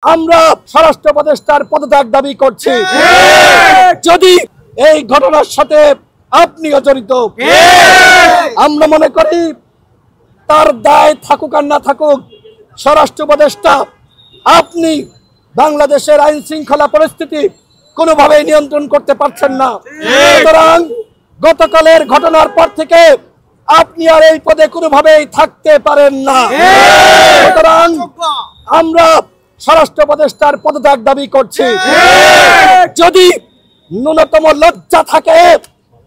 আমরা স্বরাষ্ট্র উপদেষ্টার পদত্যাগ দাবি করছি। যদি এই ঘটনার সাথে আপনিও জড়িত, আমরা মনে করি তার দায় থাকুক আর না থাকুক, স্বরাষ্ট্র উপদেষ্টা আপনি বাংলাদেশের আইন শৃঙ্খলা পরিস্থিতি কোনোভাবেই নিয়ন্ত্রণ করতে পারছেন না। সুতরাং গতকালের ঘটনার পর থেকে আপনি আর এই পদে কোনোভাবেই থাকতে পারেন না। সুতরাং আমরা স্বরাষ্ট্র উপদেষ্টার পদত্যাগ দাবি করছি। যদি ন্যূনতম লজ্জা থাকে,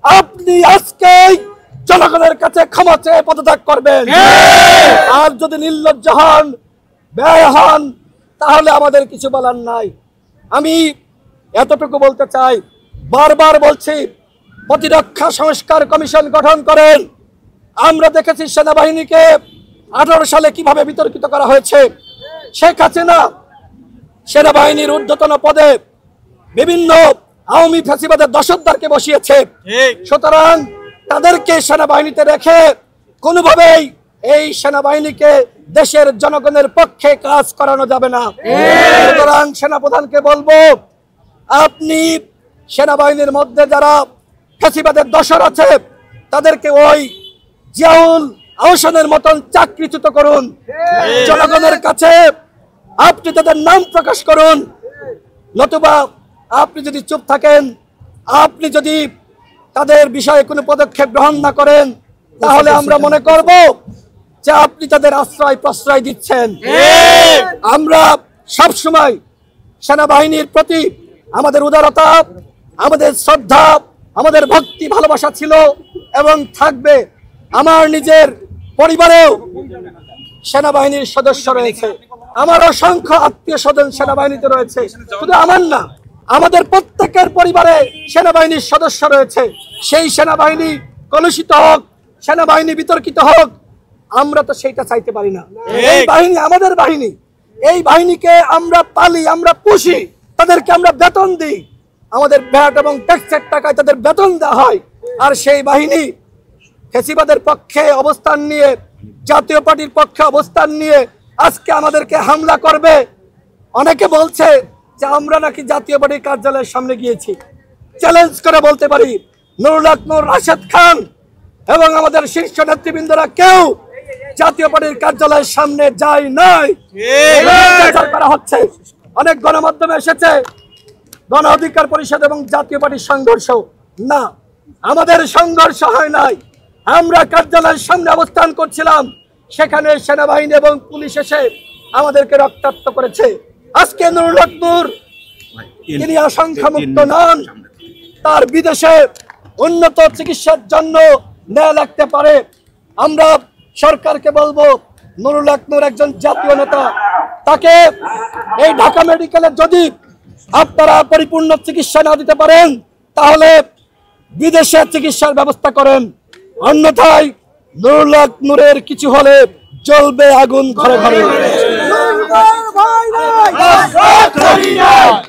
আপনি আজকে জনগণের কাছে ক্ষমা চেয়ে পদত্যাগ করবেন। আর যদি নির্লজ্জ হন, ব্যয় হন, তাহলে আমাদের কিছু বলার নাই। আমি এতটুকু বলতে চাই, বারবার বলছি, প্রতিরক্ষা সংস্কার কমিশন গঠন করেন। আমরা দেখেছি সেনাবাহিনীকে 18 সালে কিভাবে বিতর্কিত করা হয়েছে। শেখ হাসিনা সেনাবাহিনীর ঊর্ধ্বতন পদে বিভিন্ন আওয়ামী ফ্যাসিবাদের দশকদারকে বসিয়েছে। সুতরাং তাদেরকে সেনাবাহিনীতে রেখে কোনোভাবেই এই সেনাবাহিনীকে দেশের জনগণের পক্ষে কাজ করানো যাবে না। সুতরাং সেনাপ্রধানকে বলবো, আপনি সেনাবাহিনীর মধ্যে যারা ফ্যাসিবাদের দশর আছে তাদেরকে ওই জিয়াউল আহসানের মতন চাকরিচ্যুত করুন। জনগণের কাছে আপনি তাদের নাম প্রকাশ করুন। নতুবা আপনি যদি চুপ থাকেন, আপনি যদি তাদের বিষয়ে কোনো পদক্ষেপ গ্রহণ না করেন, তাহলে আমরা মনে করব যে আপনি তাদের আশ্রয় প্রশ্রয় দিচ্ছেন। আমরা সবসময় সেনাবাহিনীর প্রতি আমাদের উদারতা, আমাদের শ্রদ্ধা, আমাদের ভক্তি ভালোবাসা ছিল এবং থাকবে। আমার নিজের পরিবারেও সেনাবাহিনীর সদস্য রয়েছে, আমার অসংখ্য আত্মীয় স্বজন সেনাবাহিনীতে রয়েছে। শুধু আমার না, আমাদের প্রত্যেকের পরিবারে সেনাবাহিনীর সদস্য রয়েছে। সেই সেনাবাহিনী কলুষিত হোক, সেনাবাহিনী বিতর্কিত হোক, আমরা তো সেইটা চাইতে পারি না। এই বাহিনী আমাদের বাহিনী, এই বাহিনীকে আমরা পালি, আমরা পুষি, তাদেরকে আমরা বেতন দিই, আমাদের ভ্যাট এবং ট্যাক্সের টাকায় তাদের বেতন দেওয়া হয়। আর সেই বাহিনী ফ্যাসিবাদের পক্ষে অবস্থান নিয়ে, জাতীয় পার্টির পক্ষে অবস্থান নিয়ে আজকে আমাদেরকে হামলা করবে। অনেকে বলছে যে আমরা নাকি জাতীয় পার্টির কার্যালয়ের সামনে গিয়েছি। চ্যালেঞ্জ করে বলতে পারি, নুরুল হক নূর, রাশেদ খান এবং আমাদের শীর্ষ নেতৃবৃন্দরা কেউ জাতীয় পার্টির কার্যালয়ের সামনে যায় নাই। করা হচ্ছে, অনেক গণমাধ্যমে এসেছে গণ অধিকার পরিষদ এবং জাতীয় পার্টির সংঘর্ষ। না, আমাদের সংঘর্ষ হয় নাই। আমরা কার্যালয়ের সামনে অবস্থান করছিলাম, সেখানে সেনাবাহিনী এবং পুলিশ এসে আমাদেরকে রক্তাক্ত করেছে। আজকে নুরুল হক নূর তিনি আশঙ্কা মুক্ত নন, তার বিদেশে উন্নত চিকিৎসার জন্য নেওয়া লাগতে পারে। আমরা সরকারকে বলবো, নুরুল হক নূর একজন জাতীয় নেতা, তাকে এই ঢাকা মেডিকেলে যদি আপনারা পরিপূর্ণ চিকিৎসা না দিতে পারেন, তাহলে বিদেশে চিকিৎসার ব্যবস্থা করেন। অন্যথায় নুরুল হক নূরের কিছু হলে জ্বলবে আগুন ঘরে ঘরে।